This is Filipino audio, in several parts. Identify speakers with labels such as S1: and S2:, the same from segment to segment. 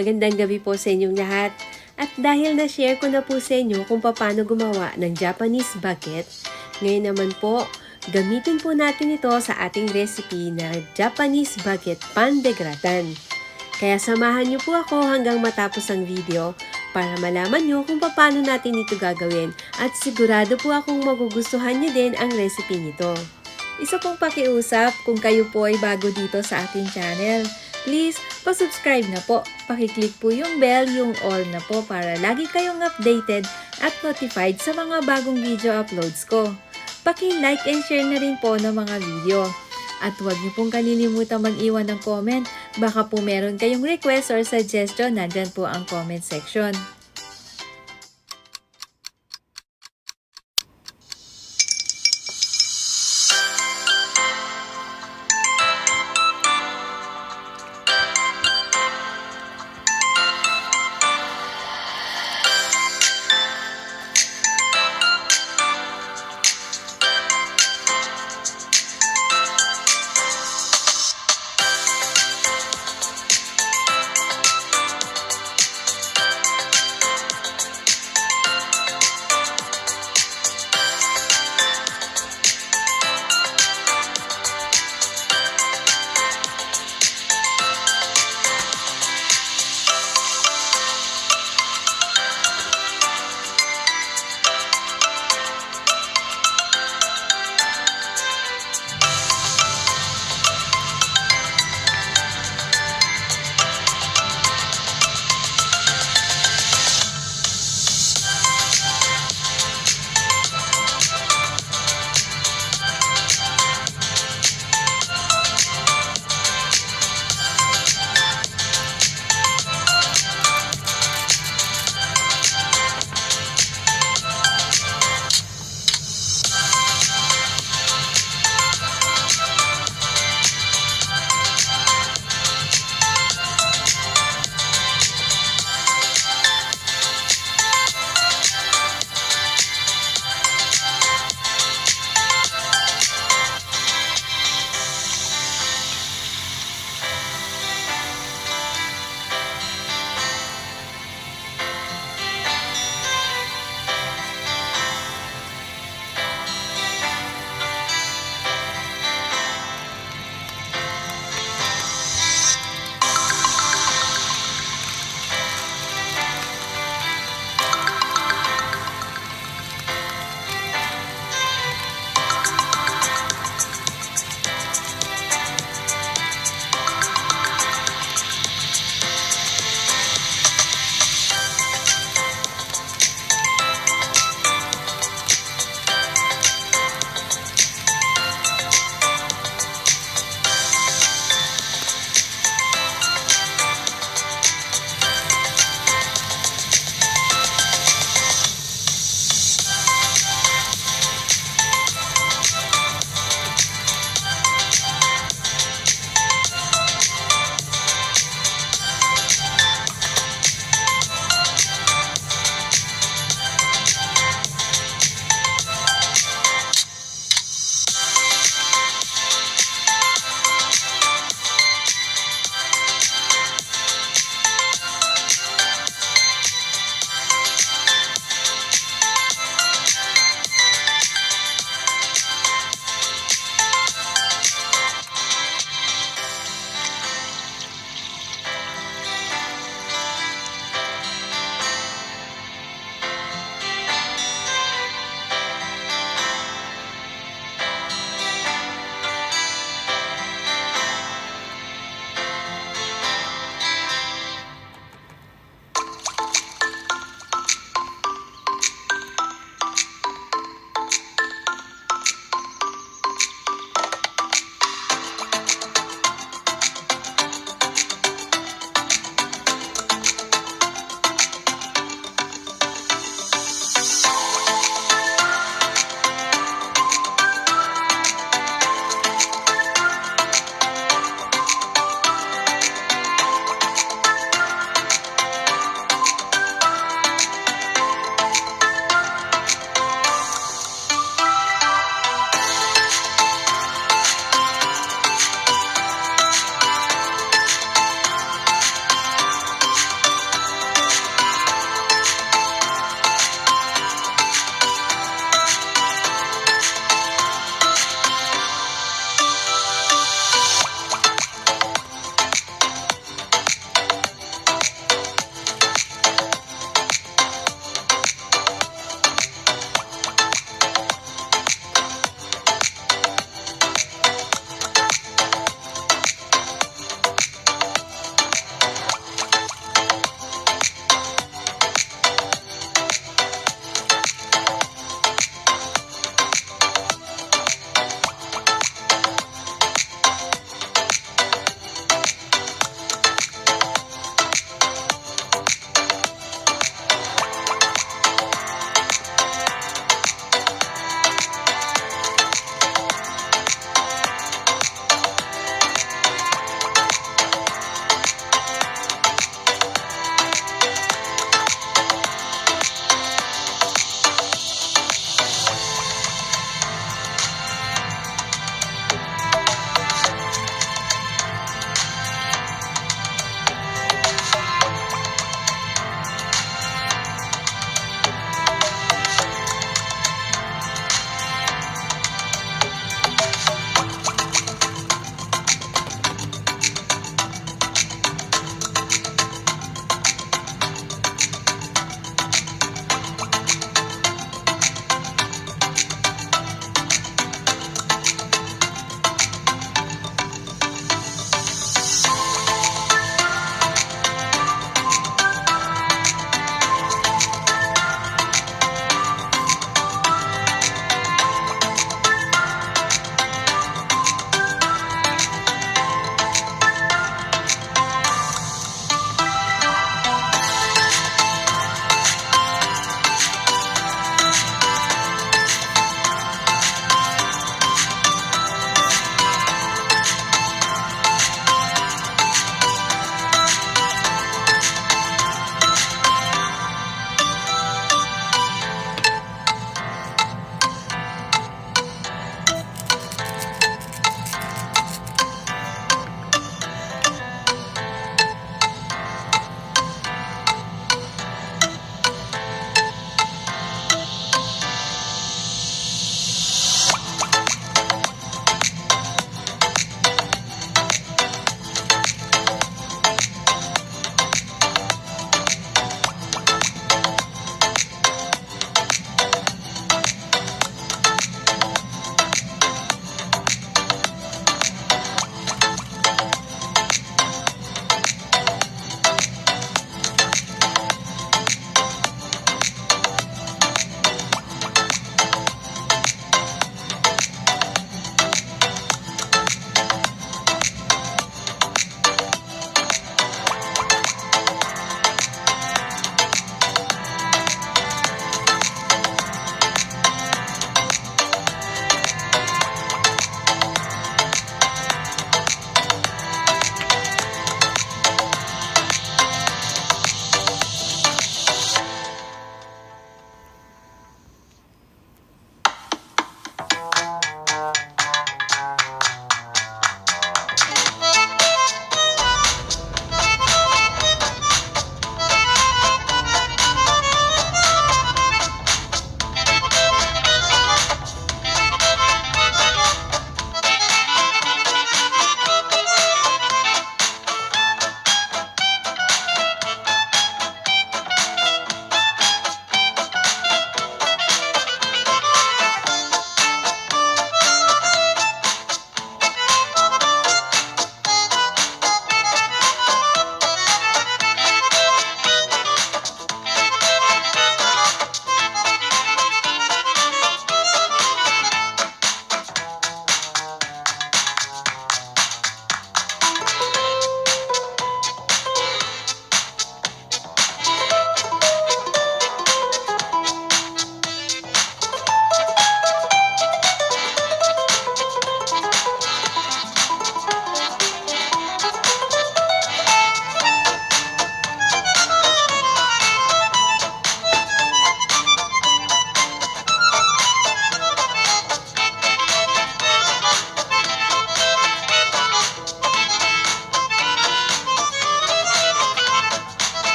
S1: Magandang gabi po sa inyong lahat. At dahil na-share ko na po sa inyo kung paano gumawa ng Japanese baguette, ngayon naman po, gamitin po natin ito sa ating recipe na Japanese baguette pan de gratin. Kaya samahan niyo po ako hanggang matapos ang video para malaman niyo kung paano natin ito gagawin at sigurado po akong magugustuhan niyo din ang recipe nito. Isa pong pakiusap kung kayo po ay bago dito sa aking channel. Please, pa-subscribe na po. Pakiclick po yung bell, yung all na po para lagi kayong updated at notified sa mga bagong video uploads ko. Paki-like and share na rin po ng mga video. At huwag niyo pong kalilimutan mag-iwan ng comment. Baka po meron kayong request or suggestion, nandyan po ang comment section.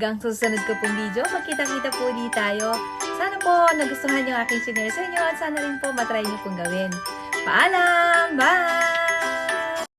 S2: hanggang susunod ko pong video. Magkita-kita po ulit tayo. Sana po nagustuhan yung aking sinare sa inyo at sana rin po matry niyo pong gawin. Paalam! Bye!